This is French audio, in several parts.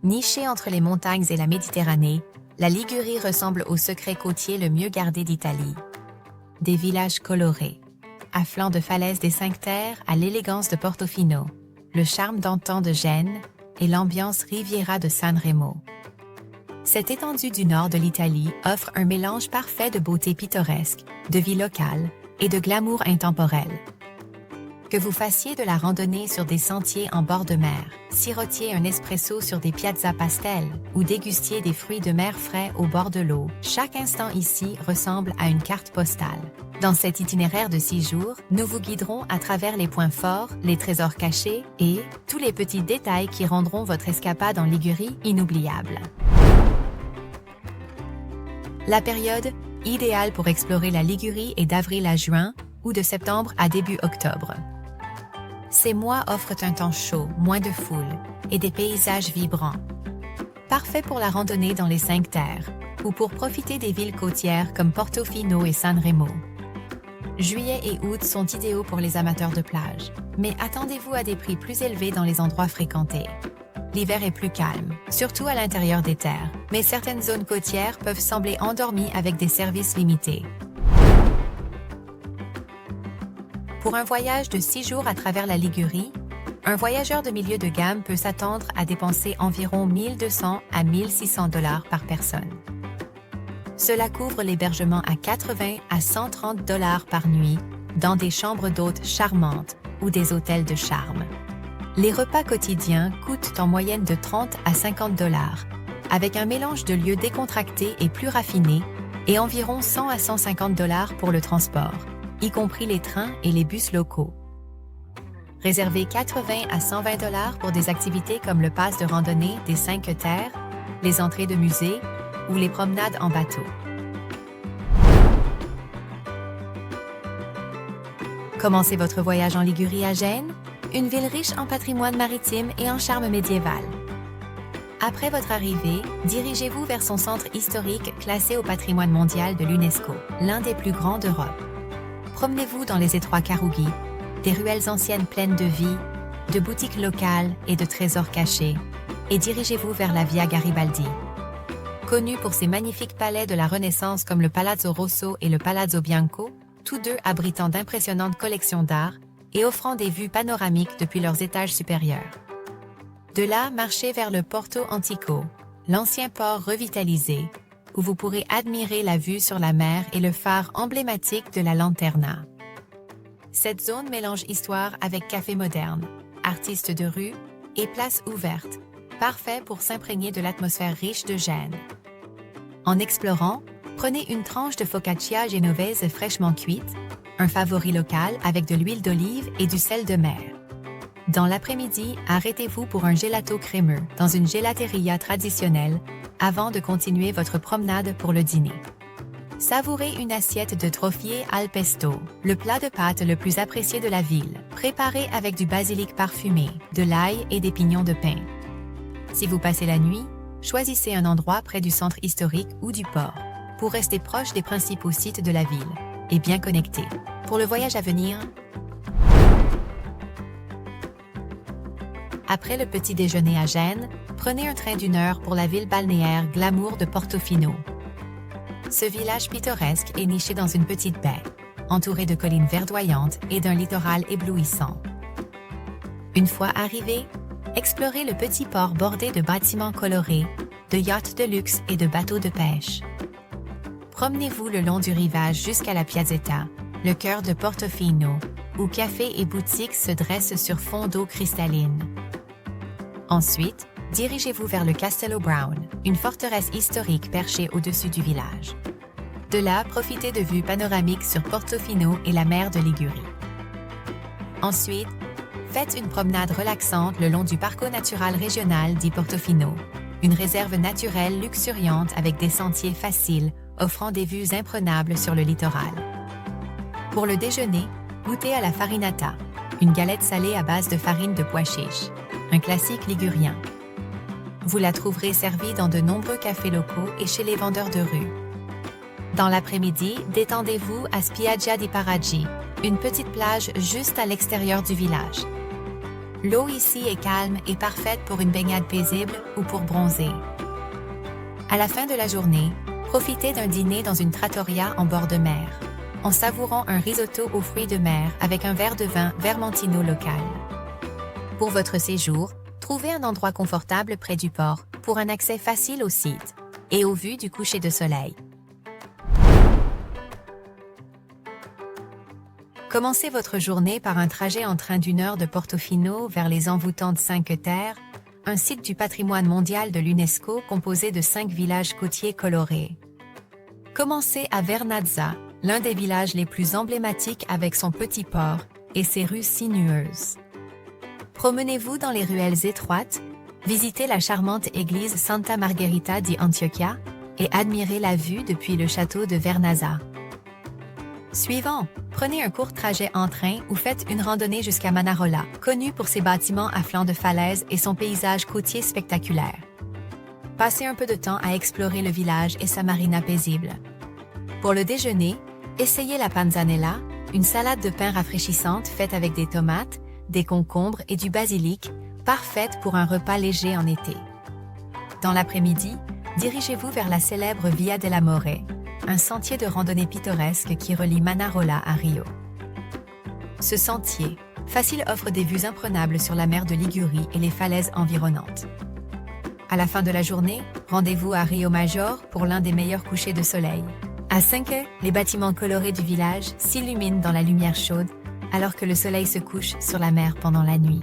Nichée entre les montagnes et la Méditerranée, la Ligurie ressemble au secret côtier le mieux gardé d'Italie. Des villages colorés, à flanc de falaises des Cinq Terres à l'élégance de Portofino, le charme d'antan de Gênes et l'ambiance Riviera de San Remo. Cette étendue du nord de l'Italie offre un mélange parfait de beauté pittoresque, de vie locale et de glamour intemporel. Que vous fassiez de la randonnée sur des sentiers en bord de mer, sirotiez un espresso sur des piazzas pastel ou dégustiez des fruits de mer frais au bord de l'eau, chaque instant ici ressemble à une carte postale. Dans cet itinéraire de 6 jours, nous vous guiderons à travers les points forts, les trésors cachés et tous les petits détails qui rendront votre escapade en Ligurie inoubliable. La période idéale pour explorer la Ligurie est d'avril à juin ou de septembre à début octobre. Ces mois offrent un temps chaud, moins de foule et des paysages vibrants. Parfait pour la randonnée dans les Cinq Terres ou pour profiter des villes côtières comme Portofino et San Remo. Juillet et août sont idéaux pour les amateurs de plage, mais attendez-vous à des prix plus élevés dans les endroits fréquentés. L'hiver est plus calme, surtout à l'intérieur des terres, mais certaines zones côtières peuvent sembler endormies avec des services limités. Pour un voyage de 6 jours à travers la Ligurie, un voyageur de milieu de gamme peut s'attendre à dépenser environ 1200 à 1600 $ par personne. Cela couvre l'hébergement à 80 à 130 $ par nuit dans des chambres d'hôtes charmantes ou des hôtels de charme. Les repas quotidiens coûtent en moyenne de 30 à 50 $, avec un mélange de lieux décontractés et plus raffinés, et environ 100 à 150 $ pour le transport, y compris les trains et les bus locaux. Réservez 80 à 120 $ pour des activités comme le pass de randonnée des Cinq Terres, les entrées de musées ou les promenades en bateau. Commencez votre voyage en Ligurie à Gênes, une ville riche en patrimoine maritime et en charme médiéval. Après votre arrivée, dirigez-vous vers son centre historique classé au patrimoine mondial de l'UNESCO, l'un des plus grands d'Europe. Promenez-vous dans les étroits Caroughi, des ruelles anciennes pleines de vie, de boutiques locales et de trésors cachés, et dirigez-vous vers la Via Garibaldi. Connu pour ses magnifiques palais de la Renaissance comme le Palazzo Rosso et le Palazzo Bianco, tous deux abritant d'impressionnantes collections d'art et offrant des vues panoramiques depuis leurs étages supérieurs. De là, marchez vers le Porto Antico, l'ancien port revitalisé, où vous pourrez admirer la vue sur la mer et le phare emblématique de la Lanterna. Cette zone mélange histoire avec café moderne, artistes de rue et places ouvertes, parfait pour s'imprégner de l'atmosphère riche de Gênes. En explorant, prenez une tranche de focaccia genovese fraîchement cuite, un favori local avec de l'huile d'olive et du sel de mer. Dans l'après-midi, arrêtez-vous pour un gelato crémeux dans une gelateria traditionnelle avant de continuer votre promenade pour le dîner. Savourez une assiette de troffier al pesto, le plat de pâtes le plus apprécié de la ville, préparé avec du basilic parfumé, de l'ail et des pignons de pin. Si vous passez la nuit, choisissez un endroit près du centre historique ou du port, pour rester proche des principaux sites de la ville et bien connecté. Pour le voyage à venir, après le petit déjeuner à Gênes, prenez un train d'1 heure pour la ville balnéaire glamour de Portofino. Ce village pittoresque est niché dans une petite baie, entouré de collines verdoyantes et d'un littoral éblouissant. Une fois arrivé, explorez le petit port bordé de bâtiments colorés, de yachts de luxe et de bateaux de pêche. Promenez-vous le long du rivage jusqu'à la Piazzetta, le cœur de Portofino, où cafés et boutiques se dressent sur fond d'eau cristalline. Ensuite, dirigez-vous vers le Castello Brown, une forteresse historique perchée au-dessus du village. De là, profitez de vues panoramiques sur Portofino et la mer de Ligurie. Ensuite, faites une promenade relaxante le long du Parco Natural Régional di Portofino, une réserve naturelle luxuriante avec des sentiers faciles offrant des vues imprenables sur le littoral. Pour le déjeuner, goûtez à la farinata, une galette salée à base de farine de pois chiches, un classique ligurien. Vous la trouverez servie dans de nombreux cafés locaux et chez les vendeurs de rue. Dans l'après-midi, détendez-vous à Spiaggia di Paragi, une petite plage juste à l'extérieur du village. L'eau ici est calme et parfaite pour une baignade paisible ou pour bronzer. À la fin de la journée, profitez d'un dîner dans une trattoria en bord de mer, en savourant un risotto aux fruits de mer avec un verre de vin Vermentino local. Pour votre séjour, trouvez un endroit confortable près du port pour un accès facile au site et aux vues du coucher de soleil. Commencez votre journée par un trajet en train d'1 heure de Portofino vers les envoûtantes 5 Terres, un site du patrimoine mondial de l'UNESCO composé de 5 villages côtiers colorés. Commencez à Vernazza, l'un des villages les plus emblématiques avec son petit port et ses rues sinueuses. Promenez-vous dans les ruelles étroites, visitez la charmante église Santa Margherita di Antiochia et admirez la vue depuis le château de Vernazza. Suivant, prenez un court trajet en train ou faites une randonnée jusqu'à Manarola, connu pour ses bâtiments à flanc de falaise et son paysage côtier spectaculaire. Passez un peu de temps à explorer le village et sa marina paisible. Pour le déjeuner, essayez la panzanella, une salade de pain rafraîchissante faite avec des tomates, des concombres et du basilic, parfaite pour un repas léger en été. Dans l'après-midi, dirigez-vous vers la célèbre Via della More, un sentier de randonnée pittoresque qui relie Manarola à Rio. Ce sentier, facile, offre des vues imprenables sur la mer de Ligurie et les falaises environnantes. À la fin de la journée, rendez-vous à Rio Major pour l'un des meilleurs couchers de soleil. À 5 heures, les bâtiments colorés du village s'illuminent dans la lumière chaude, alors que le soleil se couche sur la mer pendant la nuit.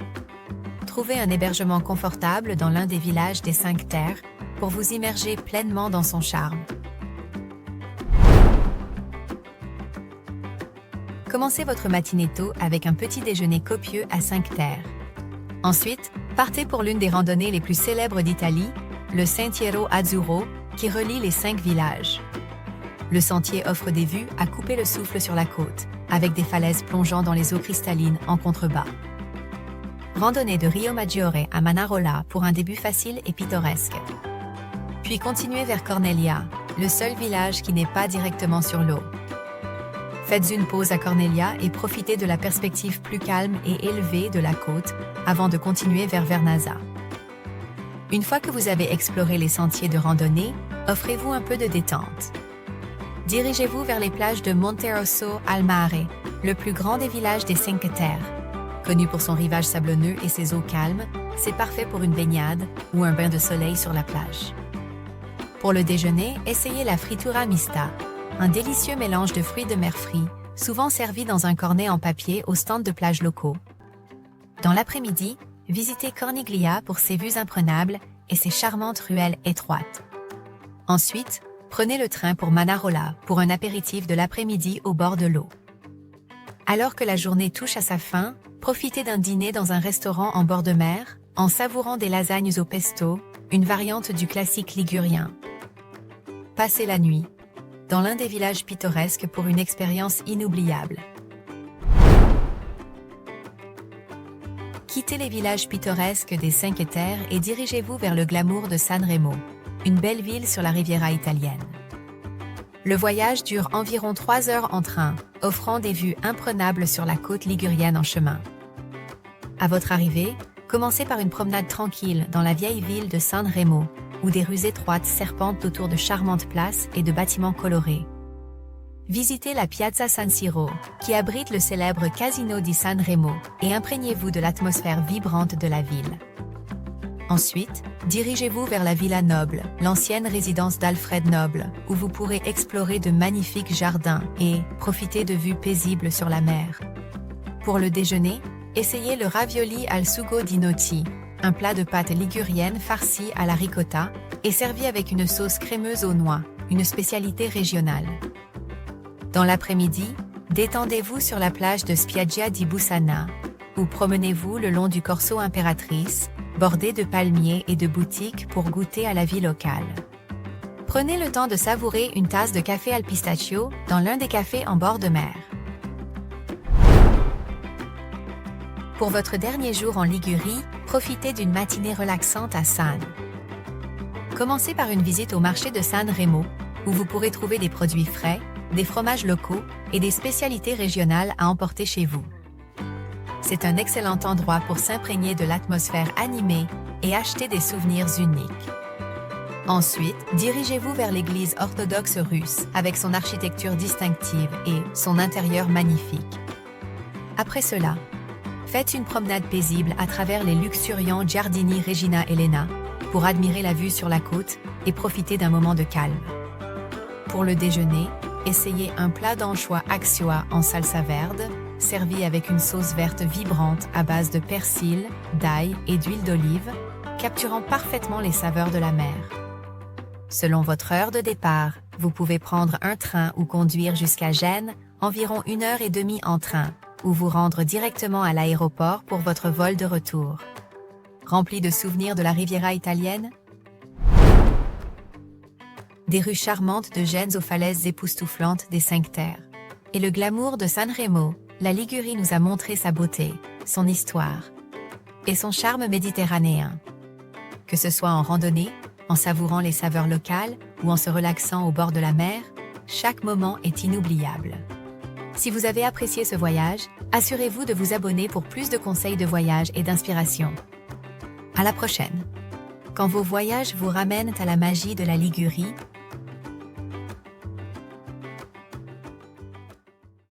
Trouvez un hébergement confortable dans l'un des villages des 5 Terres pour vous immerger pleinement dans son charme. Commencez votre matinée tôt avec un petit déjeuner copieux à 5 Terres. Ensuite, partez pour l'une des randonnées les plus célèbres d'Italie, le Sentiero Azzurro, qui relie les 5 villages. Le sentier offre des vues à couper le souffle sur la côte, avec des falaises plongeant dans les eaux cristallines en contrebas. Randonnée de Rio Maggiore à Manarola pour un début facile et pittoresque. Puis continuez vers Cornelia, le seul village qui n'est pas directement sur l'eau. Faites une pause à Cornelia et profitez de la perspective plus calme et élevée de la côte avant de continuer vers Vernazza. Une fois que vous avez exploré les sentiers de randonnée, offrez-vous un peu de détente. Dirigez-vous vers les plages de Monterosso al Mare, le plus grand des villages des 5 Terres. Connu pour son rivage sablonneux et ses eaux calmes, c'est parfait pour une baignade ou un bain de soleil sur la plage. Pour le déjeuner, essayez la frittura mista, un délicieux mélange de fruits de mer frits, souvent servi dans un cornet en papier aux stands de plage locaux. Dans l'après-midi, visitez Corniglia pour ses vues imprenables et ses charmantes ruelles étroites. Ensuite, prenez le train pour Manarola pour un apéritif de l'après-midi au bord de l'eau. Alors que la journée touche à sa fin, profitez d'un dîner dans un restaurant en bord de mer, en savourant des lasagnes au pesto, une variante du classique ligurien. Passez la nuit dans l'un des villages pittoresques pour une expérience inoubliable. Quittez les villages pittoresques des 5 Terres et dirigez-vous vers le glamour de Sanremo, une belle ville sur la Riviera italienne. Le voyage dure environ 3 heures en train, offrant des vues imprenables sur la côte ligurienne en chemin. À votre arrivée, commencez par une promenade tranquille dans la vieille ville de Sanremo, où des rues étroites serpentent autour de charmantes places et de bâtiments colorés. Visitez la Piazza San Siro, qui abrite le célèbre Casino di Sanremo, et imprégnez-vous de l'atmosphère vibrante de la ville. Ensuite, dirigez-vous vers la Villa Noble, l'ancienne résidence d'Alfred Noble, où vous pourrez explorer de magnifiques jardins et profiter de vues paisibles sur la mer. Pour le déjeuner, essayez le ravioli al sugo di noci, un plat de pâte ligurienne farci à la ricotta et servi avec une sauce crémeuse aux noix, une spécialité régionale. Dans l'après-midi, détendez-vous sur la plage de Spiaggia di Bussana, ou promenez-vous le long du Corso Impératrice, bordé de palmiers et de boutiques pour goûter à la vie locale. Prenez le temps de savourer une tasse de café al pistachio dans l'un des cafés en bord de mer. Pour votre dernier jour en Ligurie, profitez d'une matinée relaxante à San. Commencez par une visite au marché de San Remo, où vous pourrez trouver des produits frais, des fromages locaux et des spécialités régionales à emporter chez vous. C'est un excellent endroit pour s'imprégner de l'atmosphère animée et acheter des souvenirs uniques. Ensuite, dirigez-vous vers l'église orthodoxe russe avec son architecture distinctive et son intérieur magnifique. Après cela, faites une promenade paisible à travers les luxuriants Giardini Regina Elena pour admirer la vue sur la côte et profiter d'un moment de calme. Pour le déjeuner, essayez un plat d'anchois axiois en salsa verde, servi avec une sauce verte vibrante à base de persil, d'ail et d'huile d'olive, capturant parfaitement les saveurs de la mer. Selon votre heure de départ, vous pouvez prendre un train ou conduire jusqu'à Gênes, environ 1h30 en train, ou vous rendre directement à l'aéroport pour votre vol de retour. Rempli de souvenirs de la Riviera italienne? Des rues charmantes de Gênes aux falaises époustouflantes des Cinq Terres. Et le glamour de Sanremo, la Ligurie nous a montré sa beauté, son histoire et son charme méditerranéen. Que ce soit en randonnée, en savourant les saveurs locales ou en se relaxant au bord de la mer, chaque moment est inoubliable. Si vous avez apprécié ce voyage, assurez-vous de vous abonner pour plus de conseils de voyage et d'inspiration. À la prochaine! Quand vos voyages vous ramènent à la magie de la Ligurie,